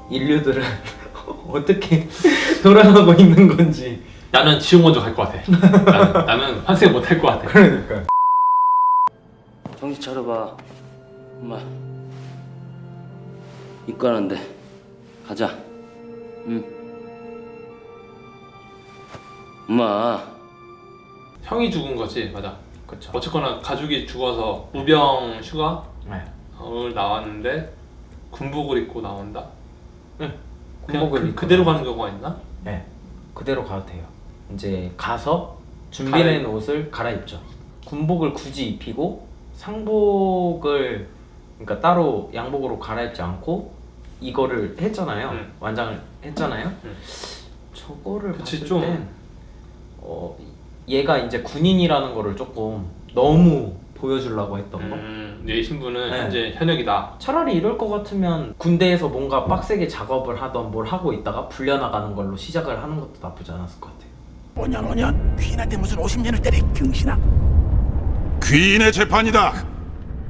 인류들은 어떻게 돌아가고 있는 건지. 나는 지옥 먼저 갈 것 같아. 나는 환생 못 할 것 같아. 그러니까. 정신 차려봐. 엄마 입가는데 가자. 응. 엄마 형이 죽은 거지, 맞아. 그쵸. 어쨌거나 가족이 죽어서 무병 휴가 네. 을 나왔는데 군복을 입고 나온다. 네. 그냥 군복을 입고 그대로 가는 경우가 있나? 네. 그대로 가도 돼요. 이제 가서 준비된 옷을 갈아입죠. 군복을 굳이 입히고 상복을 그러니까 따로 양복으로 갈아입지 않고 이거를 했잖아요. 완장을 했잖아요. 저거를 그치, 봤을 좀. 땐 얘가 이제 군인이라는 거를 조금 너무 보여주려고 했던 거. 내 신분은 네. 현재 현역이다. 차라리 이럴 것 같으면 군대에서 뭔가 빡세게 작업을 하던 뭘 하고 있다가 불려나가는 걸로 시작을 하는 것도 나쁘지 않았을 것 같아요. 5년 귀인한테 무슨 50년을 때려 병신아. 귀인의 재판이다.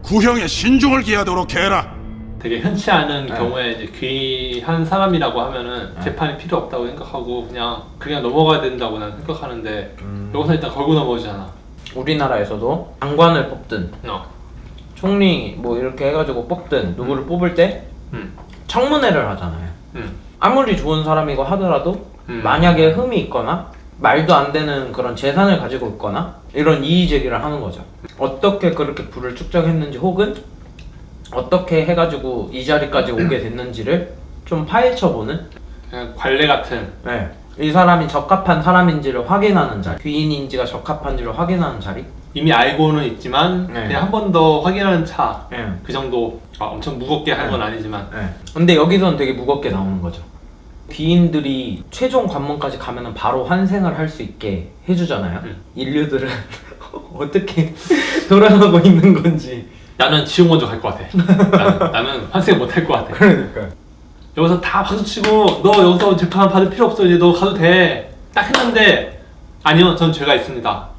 구형에 신중을 기하도록 해라. 되게 흔치 않은 네. 경우에 이제 귀한 사람이라고 하면은 재판이 필요 없다고 생각하고 그냥 넘어가야 된다고 난 생각하는데 여기서 일단 걸고 넘어오잖아. 우리나라에서도 장관을 뽑든 총리 뭐 이렇게 해가지고 뽑든 누구를 뽑을 때 청문회를 하잖아요. 아무리 좋은 사람이고 하더라도 만약에 흠이 있거나 말도 안 되는 그런 재산을 가지고 있거나 이런 이의 제기를 하는 거죠. 어떻게 그렇게 부를 축적했는지 혹은 어떻게 해가지고 이 자리까지 오게 됐는지를 좀 파헤쳐보는, 그냥 관례 같은. 네. 이 사람이 적합한 사람인지를 확인하는 자리, 귀인인지가 적합한지를 확인하는 자리. 이미 알고는 있지만 네. 그냥 한 번 더 확인하는 차. 네. 그 정도. 엄청 무겁게 하는 건 아니지만. 네. 근데 여기서는 되게 무겁게 나오는 거죠. 귀인들이 최종 관문까지 가면은 바로 환생을 할 수 있게 해주잖아요. 인류들은 어떻게 돌아가고 있는 건지. 나는 지옥 먼저 갈 것 같아. 나는 환생 못 할 것 같아. 그러니까. 여기서 다 박수치고 너 여기서 재판 받을 필요 없어. 이제 너 가도 돼. 딱 했는데 아니요, 전 죄가 있습니다.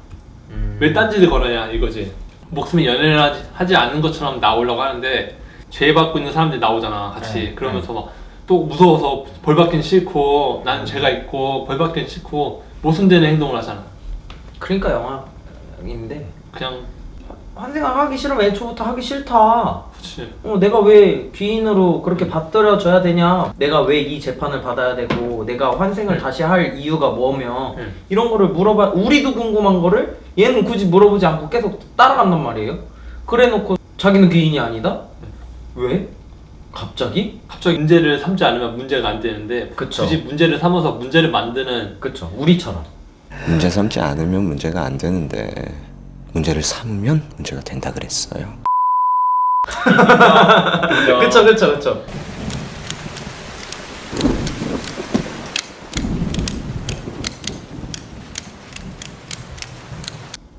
왜 딴짓을 걸었냐 이거지. 목숨이 연연을 하지 않는 것처럼 나오려고 하는데 죄 받고 있는 사람들이 나오잖아 같이. 네, 그러면서 막 또 무서워서 벌 받긴 싫고 나는 죄가 있고 벌 받긴 싫고 모순되는 행동을 하잖아. 그러니까 영화인데 그냥 환생을 하기 싫으면 애초부터 하기 싫다. 그치. 내가 왜 귀인으로 그렇게 받들어줘야 되냐, 내가 왜 이 재판을 받아야 되고 내가 환생을 다시 할 이유가 뭐며 이런 거를 물어봐. 우리도 궁금한 거를 얘는 굳이 물어보지 않고 계속 따라간단 말이에요. 그래놓고 자기는 귀인이 아니다? 왜? 갑자기 문제를 삼지 않으면 문제가 안 되는데 그쵸. 굳이 문제를 삼아서 문제를 만드는. 그쵸, 우리처럼. 문제 삼지 않으면 문제가 안 되는데 문제를 삼으면 문제가 된다 그랬어요. 그쵸.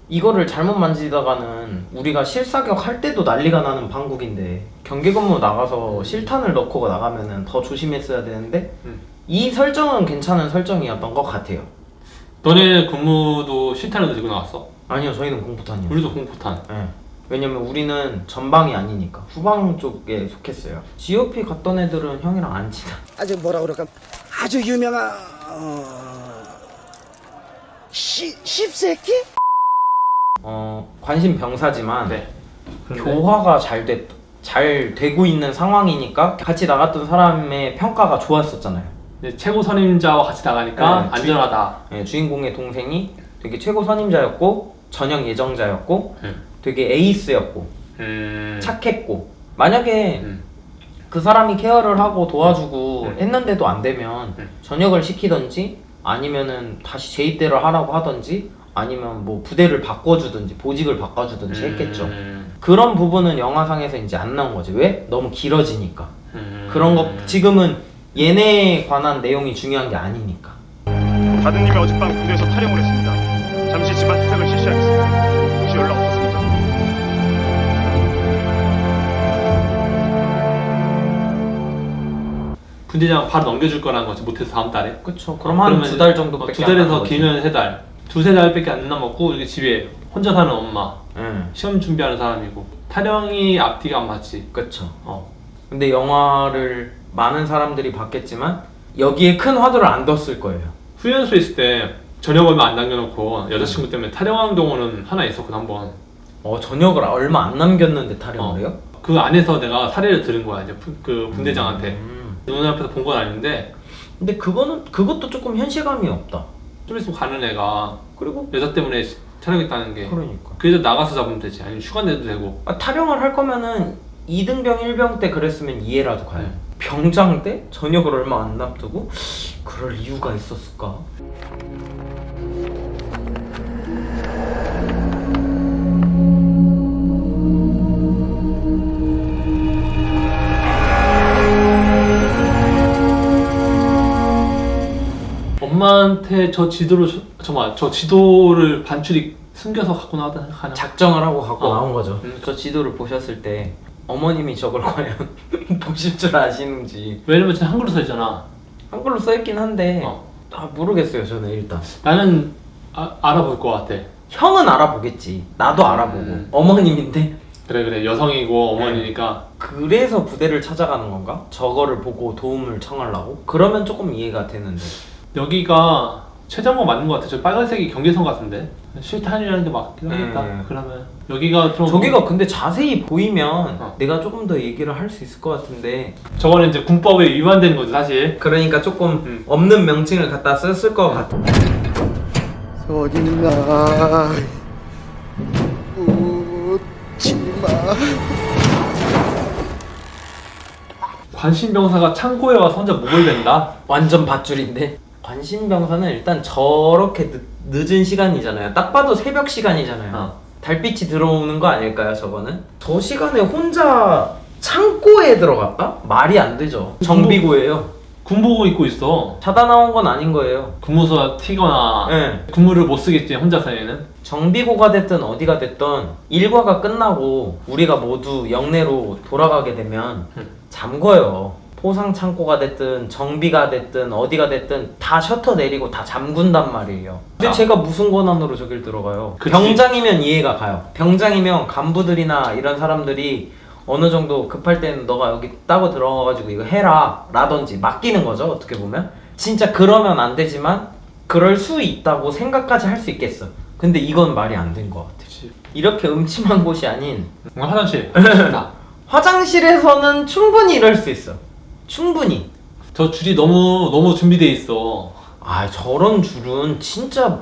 이거를 잘못 만지다가는 우리가 실사격 할 때도 난리가 나는 방국인데 경계 근무 나가서 실탄을 넣고 나가면은 더 조심했어야 되는데 이 설정은 괜찮은 설정이었던 것 같아요. 너네 근무도 실탄을 들고 나왔어? 아니요, 저희는 공포탄이요. 우리도 공포탄. 네. 왜냐면 우리는 전방이 아니니까 후방 쪽에 속했어요. GOP 갔던 애들은 형이랑 안 친한. 아주 뭐라 그럴까 아주 유명한 씹새끼? 관심 병사지만 네. 교화가 잘 되고 있는 상황이니까 같이 나갔던 사람의 평가가 좋았었잖아요. 이제 최고 선임자와 같이 나가니까 네, 안전하다. 주인공의 동생이 되게 최고 선임자였고 전역 예정자였고 되게 에이스였고 착했고, 만약에 그 사람이 케어를 하고 도와주고 했는데도 안 되면 전역을 시키던지 아니면은 다시 재입대를 하라고 하던지 아니면 뭐 부대를 바꿔주든지 보직을 바꿔주든지 했겠죠. 그런 부분은 영화상에서 이제 안 나온 거지. 왜? 너무 길어지니까. 그런 거 지금은 얘네에 관한 내용이 중요한 게 아니니까. 다드님이 어젯밤 군대에서 탈영을 했습니다. 잠시 집안 투닥을 실시하겠습니다. 혹시 연락 없었습니까? 분대장 바로 넘겨줄 거라는 거지. 못해서 다음 달에. 그쵸. 그럼 한 두 달 정도밖에 두 안 달에서 남은 거지. 길면 세 달. 두세 달밖에 안 남았고 이렇게 집에 혼자 사는 엄마. 시험 준비하는 사람이고. 타령이 앞뒤가 안 맞지. 그쵸. 어. 근데 영화를 많은 사람들이 봤겠지만 여기에 큰 화두를 안 뒀을 거예요. 훈련소에 있을 때 저녁 얼마 안 남겨놓고 여자친구 때문에 타령한 경우는 하나 있었거든 한번. 저녁을 얼마 안 남겼는데 타령을 해요? 그 안에서 내가 사례를 들은 거야 이제 그 분대장한테. 눈앞에서 본 건 아닌데 근데 그것도 조금 현실감이 없다. 좀 있으면 가는 애가 그리고 여자 때문에 촬영했다는 게 그러니까 그래서 나가서 잡으면 되지. 아니면 휴가 내도 되고. 타령을 할 거면은 2등병 1병 때 그랬으면 이해라도 가요. 병장 때 저녁을 얼마 안 남두고 그럴 이유가 있었을까? 엄마한테 저 지도를 반출이 숨겨서 갖고 나왔다 생각하냐? 작정을 하고 갖고 나온 거죠. 음. 저 지도를 보셨을 때 어머님이 저걸 과연 보실 줄 아시는지. 왜냐면 지금 한글로 써 있잖아. 한글로 써있긴 한데 어. 모르겠어요 저는 일단. 나는 알아볼 것 같아. 형은 알아보겠지. 나도 알아보고. 어머님인데 그래 여성이고 어머니니까. 그래서 부대를 찾아가는 건가? 저거를 보고 도움을 청하려고? 그러면 조금 이해가 되는데. 여기가 최장고 맞는 것 같아. 저 빨간색이 경계선 같은데 실탄이라는 게 맞긴 하겠다. 그러면 여기가 좀 저기가 근데 자세히 보이면 어. 내가 조금 더 얘기를 할 수 있을 것 같은데. 저거는 이제 군법에 위반되는 거지 사실. 그러니까 조금 없는 명칭을 갖다 썼을 것 같아. 어딨나 웃지마. 관심병사가 창고에 와서 혼자 목을 댄다? 완전 밧줄인데. 관심병사는 일단 저렇게 늦은 시간이잖아요. 딱 봐도 새벽 시간이잖아요. 달빛이 들어오는 거 아닐까요 저거는? 저 시간에 혼자 창고에 들어갔다? 말이 안 되죠. 정비구예요. 군복을 입고 있어. 자다 나온 건 아닌 거예요. 근무소가 튀거나 네. 근무를 못 쓰겠지 혼자서에는. 정비고가 됐든 어디가 됐든 일과가 끝나고 우리가 모두 영내로 돌아가게 되면 잠궈요. 포상 창고가 됐든 정비가 됐든 어디가 됐든 다 셔터 내리고 다 잠근단 말이에요. 근데 제가 무슨 권한으로 저길 들어가요? 그치. 병장이면 이해가 가요. 병장이면 간부들이나 이런 사람들이 어느 정도 급할 때는 너가 여기 따고 들어가가지고 이거 해라 라든지 맡기는 거죠 어떻게 보면. 진짜 그러면 안 되지만 그럴 수 있다고 생각까지 할 수 있겠어. 근데 이건 말이 안 된 것 같아. 그치. 이렇게 음침한 곳이 아닌 화장실. 화장실에서는 충분히 이럴 수 있어. 충분히. 저 줄이 너무 준비돼 있어. 저런 줄은 진짜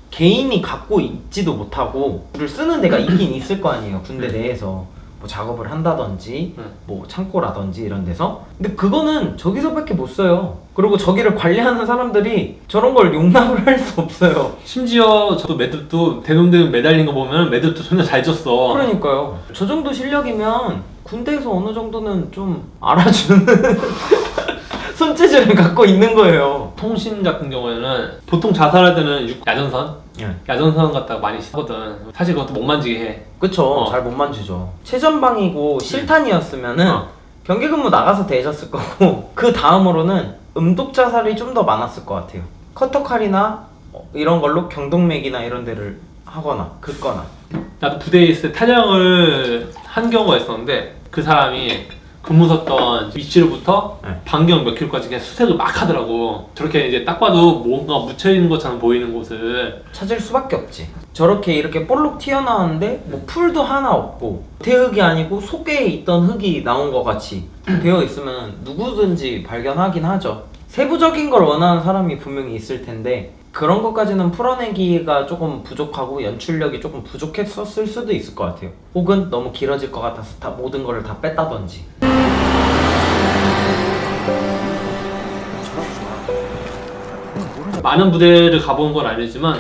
개인이 갖고 있지도 못하고 줄을 쓰는 데가 있긴 있을 거 아니에요 군대 내에서. 뭐 작업을 한다든지 뭐 창고라든지 이런 데서. 근데 그거는 저기서밖에 못 써요. 그리고 저기를 관리하는 사람들이 저런 걸 용납을 할 수 없어요. 심지어 저도 매듭도 대동대동 매달린 거 보면 매듭도 존나 잘 졌어. 그러니까요. 저 정도 실력이면 군대에서 어느 정도는 좀 알아주는 손재주를 갖고 있는 거예요. 통신 같은 경우에는 보통 자살할 때는 야전선? 예. 야전선 갖다가 많이 하거든. 사실 그것도 못 만지게 해. 그쵸. 잘 못 만지죠. 최전방이고 실탄이었으면은 경계근무 나가서 대셨을 거고 그 다음으로는 음독 자살이 좀 더 많았을 것 같아요. 커터칼이나 이런 걸로 경동맥이나 이런 데를 하거나 긋거나. 나도 부대에 있을 때 타령을 한 경우가 있었는데 그 사람이 근무섰던 위치로부터 반경 몇 킬로까지 그냥 수색을 막 하더라고. 저렇게 이제 딱 봐도 뭔가 묻혀있는 것처럼 보이는 곳을 찾을 수밖에 없지. 저렇게 이렇게 볼록 튀어나왔는데 뭐 풀도 하나 없고 태흙이 아니고 속에 있던 흙이 나온 것 같이 되어 있으면 누구든지 발견하긴 하죠. 세부적인 걸 원하는 사람이 분명히 있을 텐데 그런 것까지는 풀어내기가 조금 부족하고 연출력이 조금 부족했었을 수도 있을 것 같아요. 혹은 너무 길어질 것 같아서 다 모든 걸 다 뺐다든지. 많은 부대를 가본 건 아니지만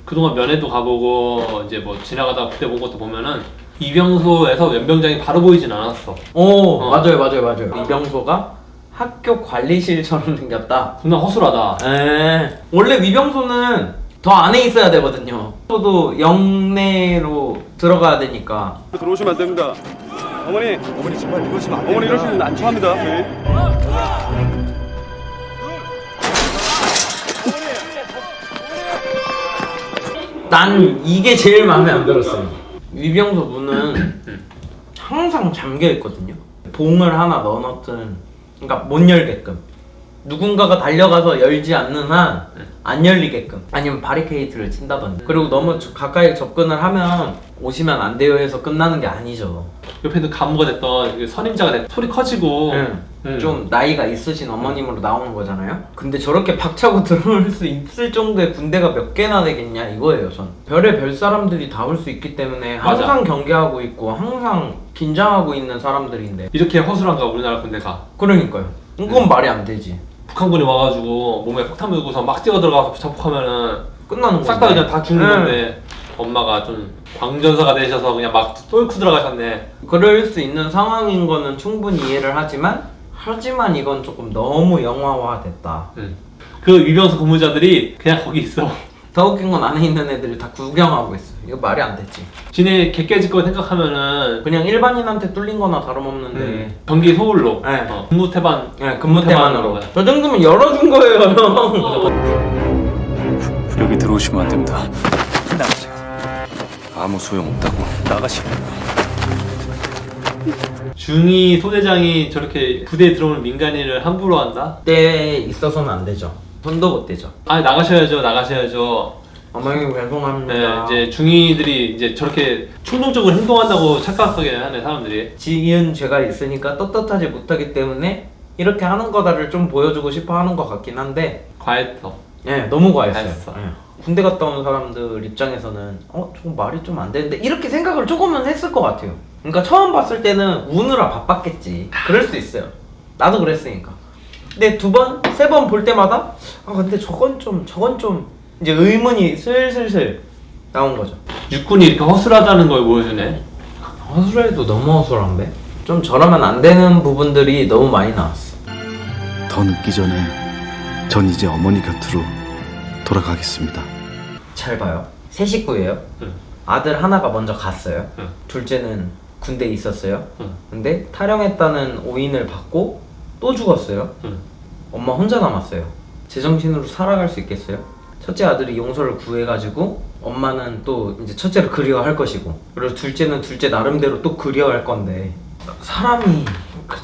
그동안 면회도 가보고 이제 뭐 지나가다가 부대 본 것도 보면은 이병소에서 연병장이 바로 보이진 않았어. 맞아요. 위병소가 학교 관리실처럼 생겼다. 존나 허술하다. 원래 위병소는 더 안에 있어야 되거든요. 저도 영내로 들어가야 되니까. 들어오시면 안 됩니다. 어머니 정말 이러시면 안 됩니다. 어머니 이러시면 안 좋아합니다. 저희. 난 이게 제일 마음에 안 들었어요. 위병소 문은 항상 잠겨 있거든요. 봉을 하나 넣어놓든 그러니까 못 열게끔. 누군가가 달려가서 열지 않는 한 안 열리게끔, 아니면 바리케이트를 친다든지. 그리고 너무 가까이 접근을 하면 오시면 안 돼요 해서 끝나는 게 아니죠. 옆에도 간부가 됐던 선임자가 됐던 소리 커지고 좀 나이가 있으신 어머님으로 나오는 거잖아요. 근데 저렇게 박차고 들어올 수 있을 정도의 군대가 몇 개나 되겠냐 이거예요. 전 별의 별 사람들이 다 올 수 있기 때문에 항상 맞아. 경계하고 있고 항상 긴장하고 있는 사람들인데 이렇게 허술한가 우리나라 군대가. 그러니까요. 이건 말이 안 되지. 북한군이 와가지고 몸에 폭탄 물고서 막 뛰어 들어가서 자폭하면은 끝나는 싹 다 건데. 그냥 다 죽는 건데 엄마가 좀 광전사가 되셔서 그냥 막 똘쿠 들어가셨네. 그럴 수 있는 상황인 거는 충분히 이해를 하지만 이건 조금 너무 영화화됐다. 그 위병소 근무자들이 그냥 거기 있어. 더 웃긴 건 안에 있는 애들이 다 구경하고 있어. 이거 말이 안 되지. 지네 개 깨질 거 생각하면은 그냥 일반인한테 뚫린 거나 다름없는데 경기 서울로 네. 근무 태반. 네, 근무 때만으로. 거야. 저 정도면 열어준 거예요, 형. 여기 들어오시면 안 됩니다. 아무 소용없다고. 나가시오. 중위 소대장이 저렇게 부대에 들어오는 민간인을 함부로 한다? 때에 있어서는 안 되죠. 손도 못 대죠. 아 나가셔야죠. 어머님 죄송합니다. 네, 이제 중위들이 이제 저렇게 충동적으로 행동한다고 착각하게 하네 사람들이. 지은 죄가 있으니까 떳떳하지 못하기 때문에 이렇게 하는 거다를 좀 보여주고 싶어 하는 것 같긴 한데 과했어. 네, 너무 과했어요. 과했어. 네. 군대 갔다 온 사람들 입장에서는 조금 말이 좀 안 되는데 이렇게 생각을 조금은 했을 것 같아요. 그러니까 처음 봤을 때는 우느라 바빴겠지. 그럴 수 있어요. 나도 그랬으니까. 근데 두 번, 세 번 볼 때마다 근데 저건 좀 이제 의문이 슬슬 나온 거죠. 육군이 이렇게 허술하다는 걸 보여주네. 허술해도 너무 허술한데? 좀 저러면 안 되는 부분들이 너무 많이 나왔어. 더 늦기 전에 전 이제 어머니 곁으로 돌아가겠습니다. 잘 봐요. 세 식구예요. 응. 아들 하나가 먼저 갔어요. 응. 둘째는 군대에 있었어요. 응. 근데 탈영했다는 오인을 받고 또 죽었어요. 응. 엄마 혼자 남았어요. 제정신으로 살아갈 수 있겠어요? 첫째 아들이 용서를 구해가지고 엄마는 또 이제 첫째를 그리워할 것이고, 그리고 둘째는 둘째 나름대로 또 그리워할 건데 사람이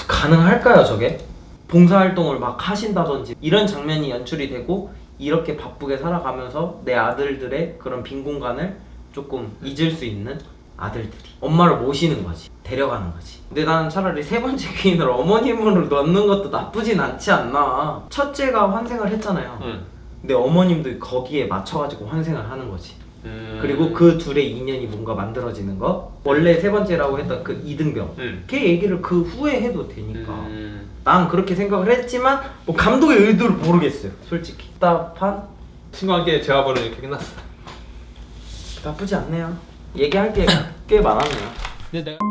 가능할까요 저게? 봉사활동을 막 하신다든지 이런 장면이 연출이 되고 이렇게 바쁘게 살아가면서 내 아들들의 그런 빈 공간을 조금 잊을 수 있는 아들들이 엄마를 모시는 거지, 데려가는 거지. 근데 나는 차라리 세 번째 귀인을 어머님으로 넣는 것도 나쁘진 않지 않나. 첫째가 환생을 했잖아요. 근데 어머님도 거기에 맞춰가지고 환생을 하는 거지. 그리고 그 둘의 인연이 뭔가 만들어지는 거. 원래 세 번째라고 했던 그 이등병, 걔 얘기를 그 후에 해도 되니까. 난 그렇게 생각을 했지만 뭐 감독의 의도를 모르겠어요 솔직히. 답답한? 친구한테 제가 보는 이렇게 끝났어. 나쁘지 않네요. 얘기할 게 꽤 많았네요. 근데 내가